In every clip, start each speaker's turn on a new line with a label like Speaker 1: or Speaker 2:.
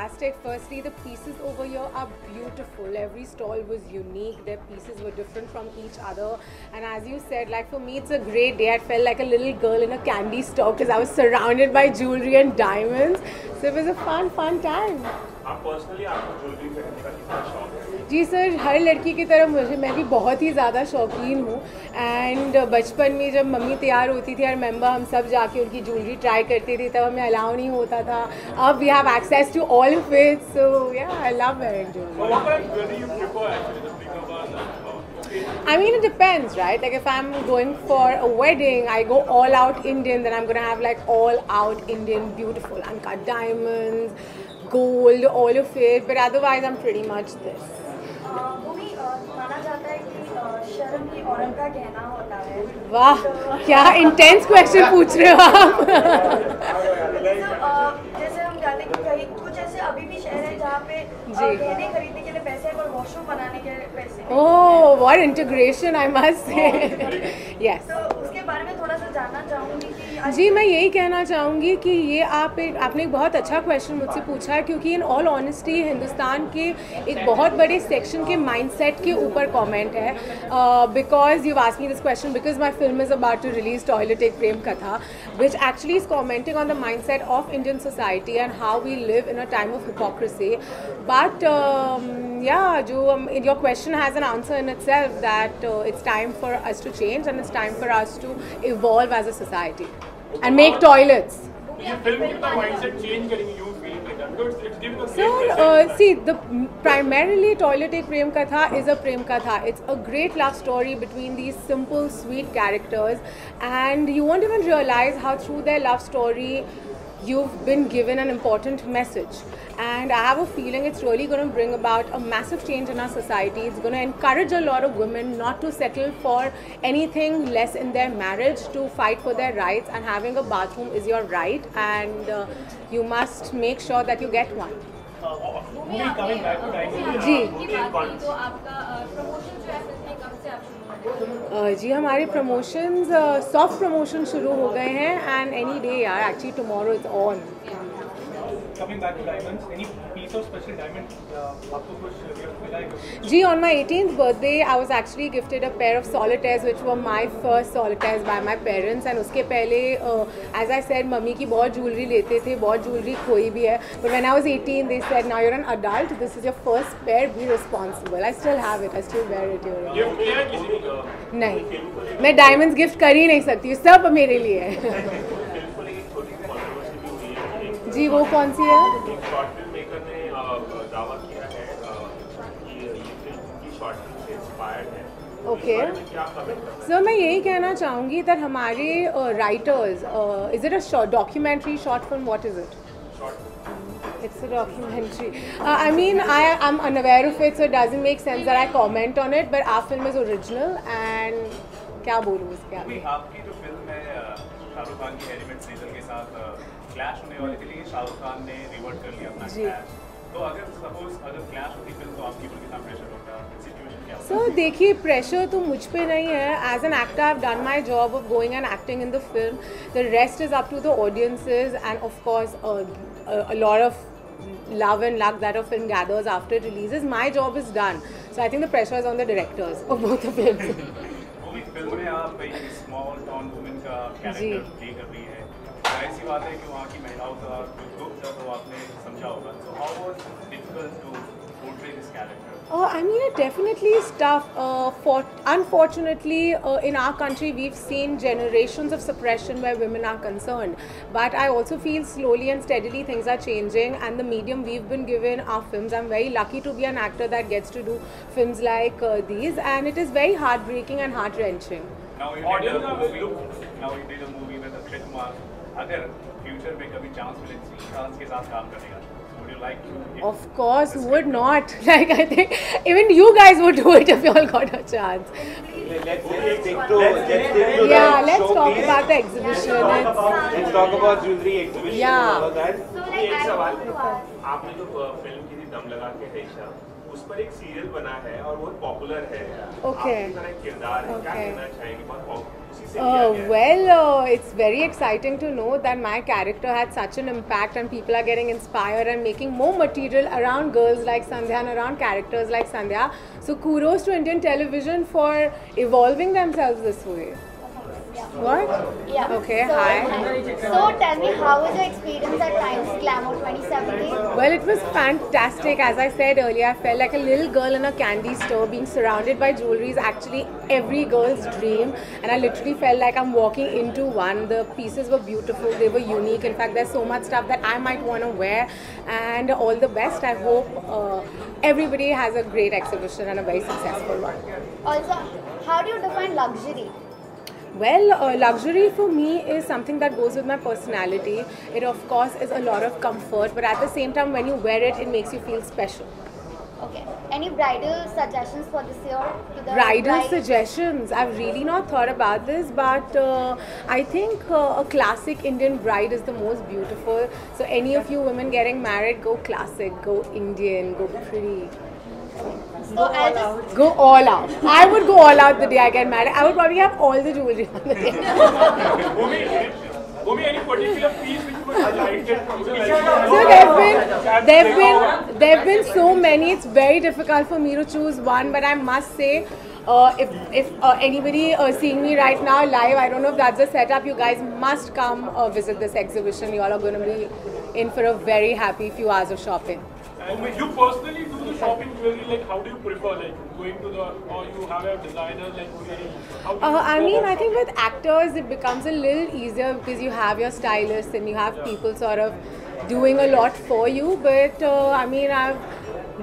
Speaker 1: fantastic. Firstly, the pieces over here are beautiful. Every stall was unique. Their pieces were different from each other. And as you said, like for me, it's a great day. I felt like a little girl in a candy store because I was surrounded by jewelry and diamonds. So it was a fun time.
Speaker 2: आप personally आपको jewellery पहनने का कितना शौक है?
Speaker 1: जी sir, हर लड़की की तरह मैं भी बहुत ही ज़्यादा शौकीन हूँ. एंड बचपन में जब मम्मी तैयार होती थी, आई रिमेंबर हम सब जाके उनकी ज्वेलरी ट्राई करते थे, तब हमें अलाउ नहीं होता था. अब we have access to all of it, so yeah I love wearing jewellery. I mean, it depends, right? Like if I'm going for a wedding, I go all out Indian, then I'm gonna have like all out Indian, beautiful uncut diamonds, gold, all of it. But otherwise, I'm pretty much this.
Speaker 3: भूमि, माना जाता है कि शर्म ही औरत का गहना होता है.
Speaker 1: वाह, क्या इंटेंस क्वेश्चन पूछ रहे हो आप.
Speaker 3: जैसे हम जानते हैं कि कहीं कुछ ऐसे अभी भी शहर है जहाँ पे गहने खरीदने के लिए पैसे हैं पर वॉशरूम बनाने के पैसे नहीं.
Speaker 1: Oh, what integration, I must say. Yes.
Speaker 3: तो उसके बारे में थोड़ा सा जानना चाहूँगी कि
Speaker 1: जी, मैं यही कहना चाहूँगी कि ये आपने एक बहुत अच्छा क्वेश्चन मुझसे पूछा है, क्योंकि इन ऑल ऑनेस्टी हिंदुस्तान के एक बहुत बड़े सेक्शन के माइंडसेट के ऊपर कमेंट है. Because you asked me this question because my film is about to release Toilet Ek Prem Katha, which actually is commenting on the mindset of Indian society and how we live in a time of hypocrisy. But yeah, your question has an answer in itself, that it's time for us to change and it's time for us to evolve as a society and make toilets.
Speaker 2: ये film कितना mindset change करेंगी, you feel like that? Because it's giving a
Speaker 1: So, see, the primarily Toilet Ek Prem Katha is a Prem Katha. It's a great love story between these simple, sweet characters, and you won't even realize how through their love story you've been given an important message. And I have a feeling it's really going to bring about a massive change in our society. It's going to encourage a lot of women not to settle for anything less in their marriage, to fight for their rights, and having a bathroom is your right, and you must make sure that you get one.
Speaker 2: coming back to Diamond.
Speaker 1: जी.
Speaker 3: तो आपका promotion जो है film में कब से आप शुरू होंगे?
Speaker 1: जी, हमारे प्रमोशंस सॉफ्ट प्रमोशन शुरू हो गए हैं, एंड एनी डे यार, actually tomorrow it's on.
Speaker 2: Coming back to diamonds, any piece of special diamond आपको कुछ गिफ्ट मिला है?
Speaker 1: जी, on my 18th birthday, I was actually gifted a pair of solitaires, which were my first solitaires by my parents. And उसके पहले, as I said, mummy की बहुत jewellery लेते थे, बहुत ज्वेलरी खोई भी है. But when I was 18, they said, now you're an adult, this is your first pair, be responsible. I still have it, I still wear it.
Speaker 2: Gift किया है किसी को?
Speaker 1: नहीं, मैं डायमंड्स गिफ्ट कर ही नहीं सकती हूँ, सब मेरे लिए है. जी, वो कौन सी है?
Speaker 2: एक शॉर्ट फिल्म मेकर ने दावा किया है कि ये फिल्म की शॉर्ट फिल्म से इंस्पायर्ड है.
Speaker 1: ओके.
Speaker 2: क्या कमेंट?
Speaker 1: सर, मैं यही कहना चाहूँगी that हमारे writers, is it a documentary, short film, what is it? It's a documentary. I mean, I'm unaware of it, so it doesn't make sense that I comment on it. But our film is original, and क्या बोलूँ इसके आगे?
Speaker 4: आपकी जो film है शाहरुख खान की Harry met Sejal के साथ क्लैश होने वाली थी, लेकिन शाहरुख खान ने रिवर्ट कर लिया अपना क्लैश. तो अगर क्लैश होती फिल्म तो आपके ऊपर कितना प्रेशर होता, सिचुएशन क्या?
Speaker 1: सर, देखिए, प्रेशर तो मुझ पे नहीं है. As an actor I have done my job of going and acting in the film. The rest is up to the audiences, and of course a lot of love and luck that a film gathers after it releases. My job is done, so I think the pressure is on the directors of both the films.
Speaker 4: वो भी film में आप एक small town women का character play कर रही है. ऐसी बात है कि वहाँ की महिलाओं का जो दुख था तो आपने समझा होगा. So how was it difficult to portray this character?
Speaker 1: I mean, it definitely is tough. Unfortunately, in our country, we've seen generations of suppression where women are concerned. But I also feel slowly and steadily things are changing, and the medium we've been given our films. I'm very lucky to be an actor that gets to do films like these, and it is very heartbreaking and heart-wrenching.
Speaker 4: Now you did a movie with Akshay Kumar. अगर future में कभी chance मिले श्रीकांत के साथ काम करने का, would you like to?
Speaker 1: Of course, who would not? Like, I think even you guys would do it if you all got a chance.
Speaker 5: Let's stick to
Speaker 1: Yeah, let's talk about the exhibition.
Speaker 5: Let's talk about jewelry exhibition.
Speaker 1: Yeah.
Speaker 5: And all that.
Speaker 2: एक सवाल, आपने जो film की थी दम लगा के रेशा, पर एक सीरियल बना है और वो पॉपुलर है।
Speaker 1: Okay.
Speaker 2: आपकी तरह किरदार है, क्या
Speaker 1: Okay.
Speaker 2: कहना चाहेंगे? बहुत उसी से लिया गया है।
Speaker 1: Well, it's very exciting to know that my character had such an impact and people are getting inspired and making more material around girls like Sandhya and around characters like Sandhya. So kudos to Indian television for evolving themselves this way. What?
Speaker 6: Yeah.
Speaker 1: Okay,
Speaker 6: so,
Speaker 1: hi.
Speaker 6: So tell me, how was your experience at Times Glamour 2017?
Speaker 1: Well, it was fantastic. As I said earlier, I felt like a little girl in a candy store. Being surrounded by jewelry is actually every girl's dream. And I literally felt like I'm walking into one. The pieces were beautiful. They were unique. In fact, there's so much stuff that I might want to wear. And all the best. I hope everybody has a great exhibition and a very successful one.
Speaker 6: Also, how do you define luxury?
Speaker 1: Well, luxury for me is something that goes with my personality. It of course is a lot of comfort, but at the same time when you wear it, it makes you feel special.
Speaker 6: Okay. Any bridal suggestions for this year? To the
Speaker 1: Bridal
Speaker 6: bride?
Speaker 1: suggestions. I've really not thought about this, but I think a classic Indian bride is the most beautiful. So any of you women getting married, go classic, go Indian, go pretty.
Speaker 6: So I'll just
Speaker 1: Go all out. I would go all out the day I get married. I would probably have all the jewelry on the day.
Speaker 2: Bhumi, any particular piece which you would highlight?
Speaker 1: So there've been so many. It's very difficult for me to choose one, but I must say, if anybody seeing me right now live, I don't know if that's a setup. You guys must come visit this exhibition. You all are going to be in for a very happy few hours of shopping.
Speaker 7: And you personally do the shopping jewelry, like how do you prefer, like going to the, or you have a designer, like how do you
Speaker 1: I
Speaker 7: go
Speaker 1: mean,
Speaker 7: about
Speaker 1: I think
Speaker 7: shopping?
Speaker 1: with actors it becomes a little easier because you have your stylists and you have people sort of doing a lot for you. But I mean, I've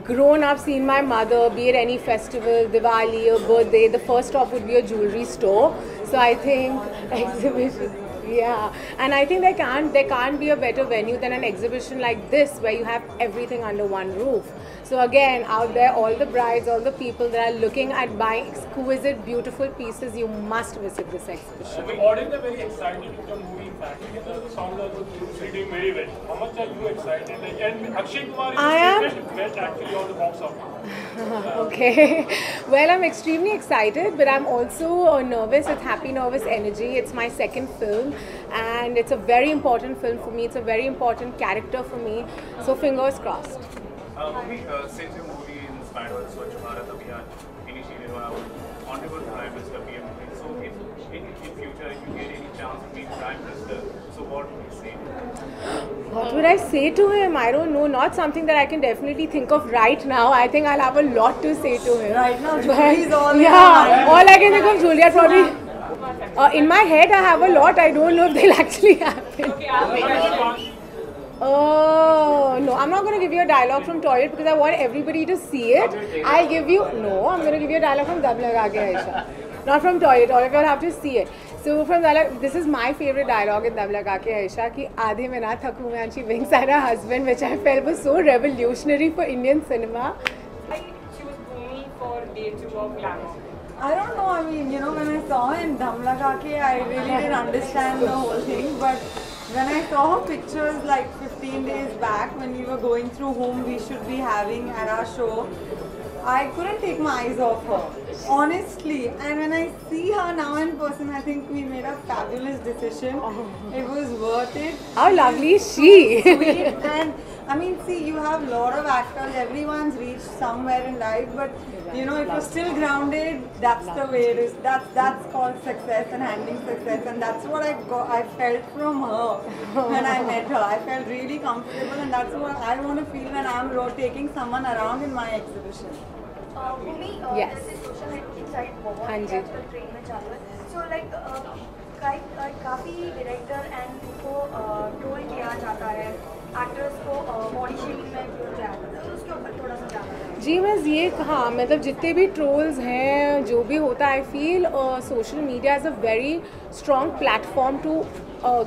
Speaker 1: grown up seeing my mother, be it any festival, Diwali or birthday, the first stop would be a jewelry store. So I think exhibition. Yeah, and I think there can't be a better venue than an exhibition like this where you have everything under one roof. So again, out there, all the brides, all the people that are looking at buying exquisite, beautiful pieces, you must visit this exhibition.
Speaker 7: The audience are very excited with the movie. In fact, the songs are reading very well. How much are you excited? Like, and Akshay Kumar is the biggest bet actually on the box office.
Speaker 1: Okay, well, I'm extremely excited, but I'm also nervous. It's happy, nervous energy. It's my second film, and it's a very important film for me. It's a very important character for me. So fingers crossed.
Speaker 4: Since your movie is inspired by Swachh Bharat Abhiyan, initiated by our Honorable Prime Minister PM, so if in future you get any chance to meet Prime Minister, so what would you say?
Speaker 1: What would I say to him? I don't know. Not something that I can definitely think of right now. I think I'll have a lot to say to him.
Speaker 3: Right now,
Speaker 1: But,
Speaker 3: jewelry is all
Speaker 1: yeah, all I can think of Julia probably. In my head, I have a lot. I don't know if they'll actually happen. Oh, no, I'm not going to give you a dialogue from Toilet because I want everybody to see it. I'll give you, no, I'm going to give you a dialogue from Dab Laga Ke Aisha. Not from Toilet, all of you will have to see it. So from Dab, this is my favorite dialogue in Dab Laga Ke Aisha, ki aadhe mein na thaku mein, and she winks at her husband, which I felt was so revolutionary for Indian cinema.
Speaker 8: I choose Bhumi for day 2 of Glamour.
Speaker 3: I don't know, I mean, you know, when I saw in Dam Laga Ke, I really didn't understand the whole thing, but when I saw her pictures like 15 days back when we were going through whom we should be having at our show, I couldn't take my eyes off her, honestly. And when I see her now in person, I think we made a fabulous decision. It was worth it.
Speaker 1: How lovely is she?
Speaker 3: Sweet. And I mean, see, you have a lot of actors, everyone's reached somewhere in life, but you know, if you're still grounded, that's the way it is. That's called success and handling success, and that's what I felt from her when I met her. I felt really comfortable, and that's what I want to feel when I'm taking someone around in my exhibition. Bhumi
Speaker 1: Yes.
Speaker 3: जैसे social networking site बहुत
Speaker 1: हाँ जी।
Speaker 3: आजकल trend में चालू है so like काफ़ी director and को ट्रोल किया जाता है एक्टर्स को बॉडी शेमिंग में क्यों जाया जाता है तो उसके ऊपर थोड़ा सा जाना है
Speaker 1: जी मैं ये हाँ मतलब जितने भी ट्रोल्स हैं जो भी होता है I feel social media is a very strong platform to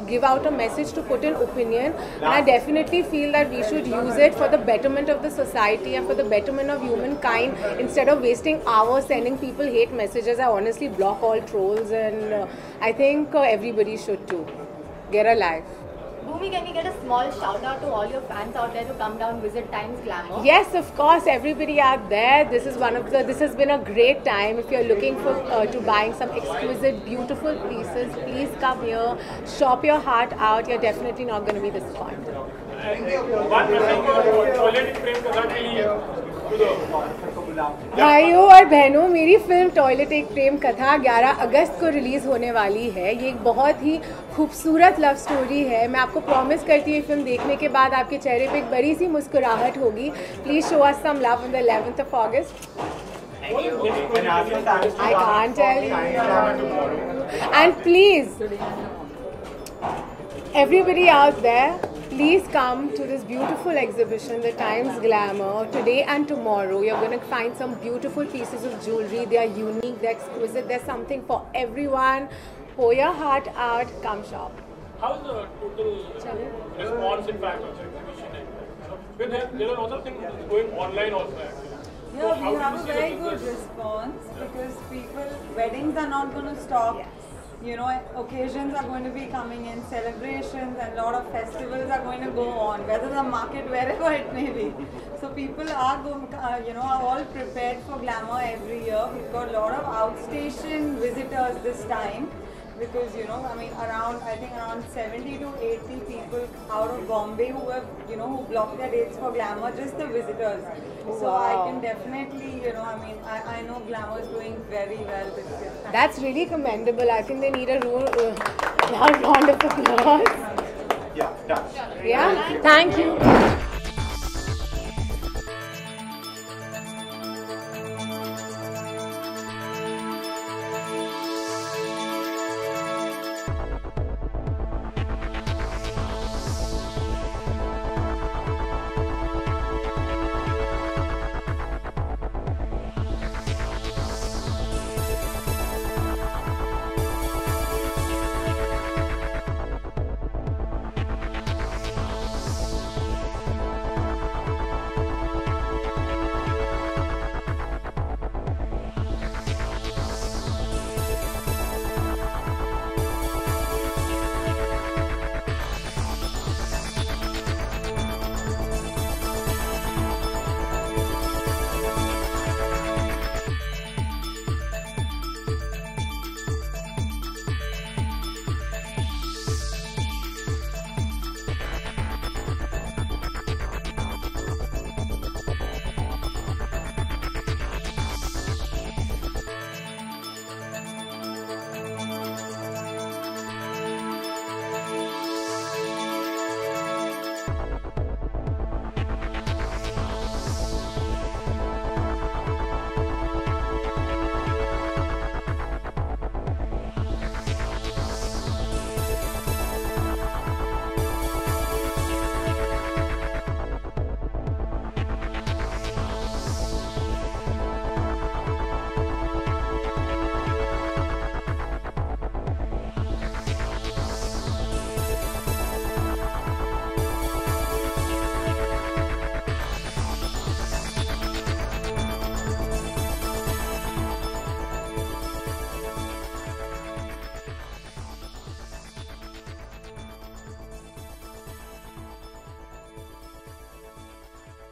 Speaker 1: give out a message, to put an opinion, and I definitely feel that we should use it for the betterment of the society and for the betterment of humankind instead of wasting hours sending people hate messages. I honestly block all trolls, and I think everybody should too. Get a life.
Speaker 6: Bhumi, can we get a small shout out to all your fans out there to come down visit Times Glamour?
Speaker 1: Yes, of course, everybody out there. This has been a great time. If you're looking for to buying some exquisite, beautiful pieces, please come here, shop your heart out. You're definitely not going to be disappointed. भाइयों और बहनों, मेरी film toilet Ek Prem कथा 11 अगस्त को release होने वाली है। ये एक बहुत ही खूबसूरत लव स्टोरी है। मैं आपको प्रॉमिस करती हूँ फिल्म देखने के बाद आपके चेहरे पे एक बड़ी सी मुस्कुराहट होगी। Please show us some love on the 11th of August. I can't tell you. And please, everybody out there, please come to this beautiful exhibition, the Times Glamour. Today and tomorrow, you're going to find some beautiful pieces of jewelry. They are unique, they're exquisite, there's something for everyone. Pour your heart out, come shop.
Speaker 7: How's the total response in fact of the exhibition? There are other things going online also actually.
Speaker 3: Yeah, we have a very good response because weddings are not going to stop.
Speaker 1: Yes.
Speaker 3: You know, occasions are going to be coming in, celebrations and a lot of festivals are going to go on, whether the market, wherever it may be. So people are going, are all prepared for glamour every year. We've got a lot of outstation visitors this time because, I think around 70 to 80 people out of Bombay who have, who blocked their dates for glamour, just the visitors. So I can definitely, I know glamour is doing very well this year.
Speaker 1: That's really commendable. I think they need a loud round of applause.
Speaker 5: Yeah, done.
Speaker 1: Yeah, thank you.